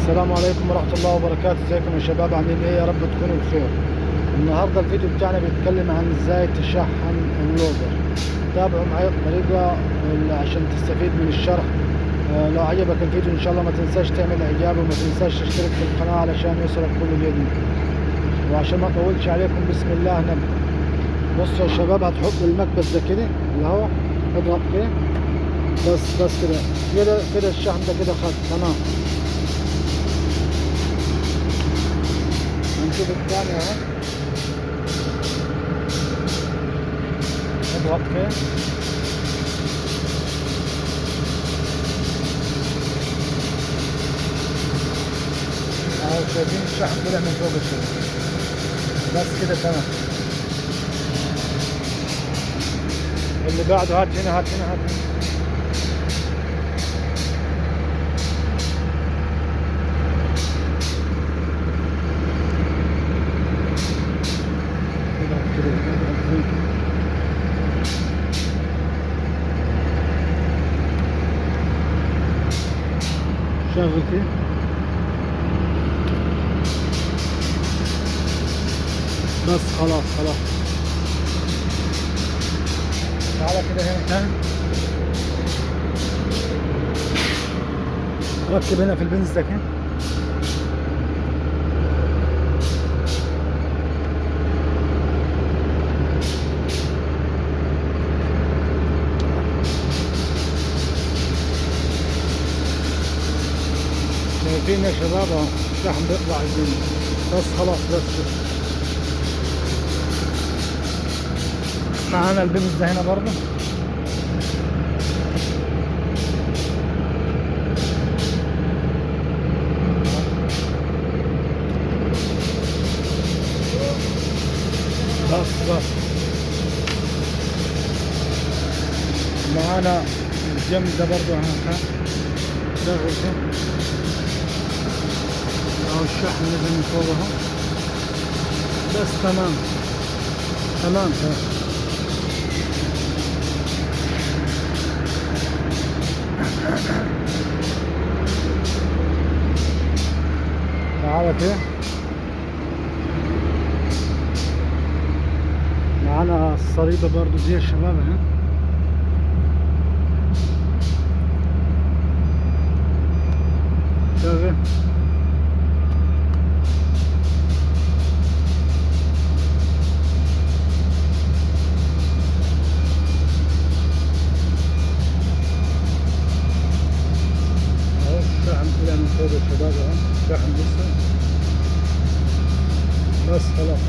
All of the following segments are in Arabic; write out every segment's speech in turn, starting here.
السلام عليكم ورحمة الله وبركاته. ازيكم يا شباب، عاملين ايه؟ يا رب تكونوا بخير. النهارده الفيديو بتاعنا بيتكلم عن ازاي تشحن اللودر. تابعوا معايا الطريقة عشان تستفيد من الشرح. لو عجبك الفيديو ان شاء الله ما تنساش تعمل اعجاب وما تنساش تشترك في القناة علشان يوصلك كل جديد. وعشان ما اطولش عليكم بسم الله نبدأ. بصوا يا شباب، هتحط المكبس ده كده اللي هو اضغط كده بس كده الشحن ده كده خد تمام. هنشوف الثاني اهو، اضغط كده اهو، شايفين الشحن طلع من فوق الشباب. بس كده تمام. اللي بعده هات هنا هات هنا هات هنا. شغل كده بس خلاص. تعالى كده هنا تاني، ركب هنا في البنز ده كده. شايفين يا شباب اهو الشحن بيطلع الدنيا. بس خلاص بس كده. معانا البنز ده هنا برضه. بس معانا الجنب ده برضه هنا شغل كده اهو، الشحن نزل من فوق اهو. بس تمام. تعالى كده، معانا الصليبة برضو دي يا شباب اهي. شغل اهو، الشحن طلع من فوق يا شباب اهو، الشحن لسه. بس خلاص.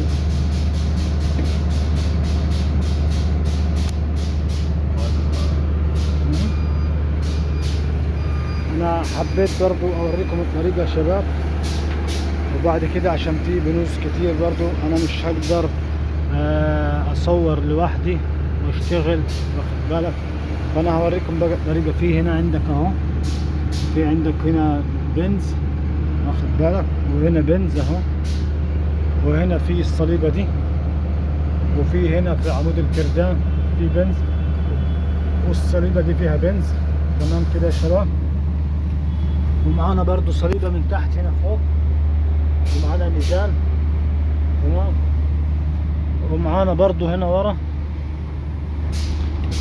انا حبيت برضو اوريكم الطريقة يا شباب، وبعد كده عشان في بنوز كتير برضو انا مش هقدر اصور لوحدي واشتغل، واخد بالك. فانا هوريكم بقى الطريقة. في هنا عندك اهو، في عندك هنا بنز، واخد بالك، وهنا بنز اهو، وهنا في الصليبة دي، وفي هنا في عمود الكردان في بنز، والصليبة دي فيها بنز. تمام كده يا شباب. ومعانا برضو صليبة من تحت هنا فوق، ومعانا ميزان. تمام. ومعانا برضو هنا ورا،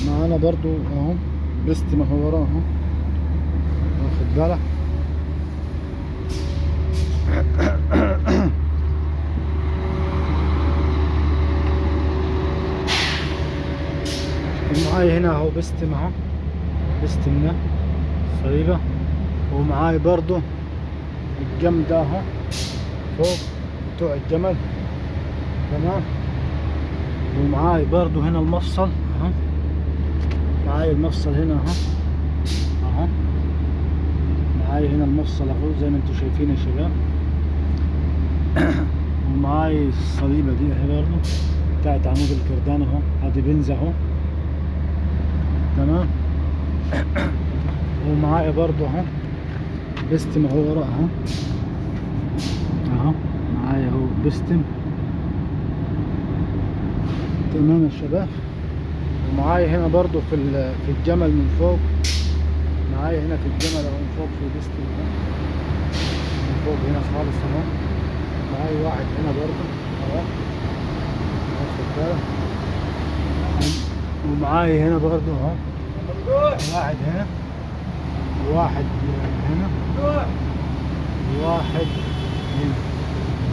معانا برضو اهو بست ما هو وراه اهو، واخد بالك. ومعاي هنا اهو بستم اهو، بستم صليبة. ومعاي برضو الجنب ده اهو فوق بتوع الجمل. تمام. ومعاي برضو هنا المفصل اهو، معاي المفصل هنا اهو، معاي هنا المفصل اهو زي ما انتم شايفين يا شباب. ومعاي الصليبة دي اهي برضو بتاعت عمود الكردان اهو، ادي بنز اهو. تمام. ومعايا برضو اهو بستم اهو ورا اهو، معايا اهو بستم. تمام يا شباب. ومعايا هنا برضو في الجمل من فوق، معايا هنا في الجمل اهو من فوق في بستم اهو، فوق هنا خالص اهو. معاي واحد هنا برضه اهو، واخد بالك. ومعاي هنا برضه اهو واحد هنا، وواحد هنا، وواحد هنا.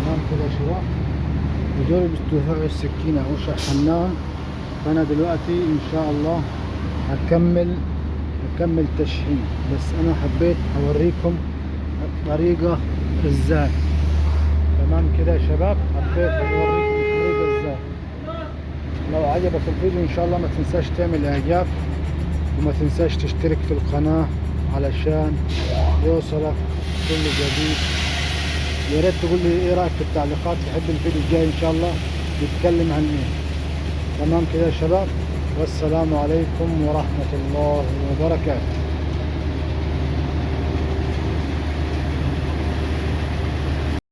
تمام كده يا شباب. ودول بتوع السكينة اهو شحناهم. فانا دلوقتي ان شاء الله هكمل تشحين، بس انا حبيت اوريكم الطريقة ازاي. تمام كده يا شباب، حبيت اوريكم الطريقة ازاي. لو عجبك الفيديو ان شاء الله ما تنساش تعمل اعجاب، وما تنساش تشترك في القناة علشان يوصلك كل جديد. يا ريت تقول لي ايه رايك في التعليقات، تحب الفيديو الجاي ان شاء الله يتكلم عن ايه. تمام كده يا شباب، والسلام عليكم ورحمة الله وبركاته.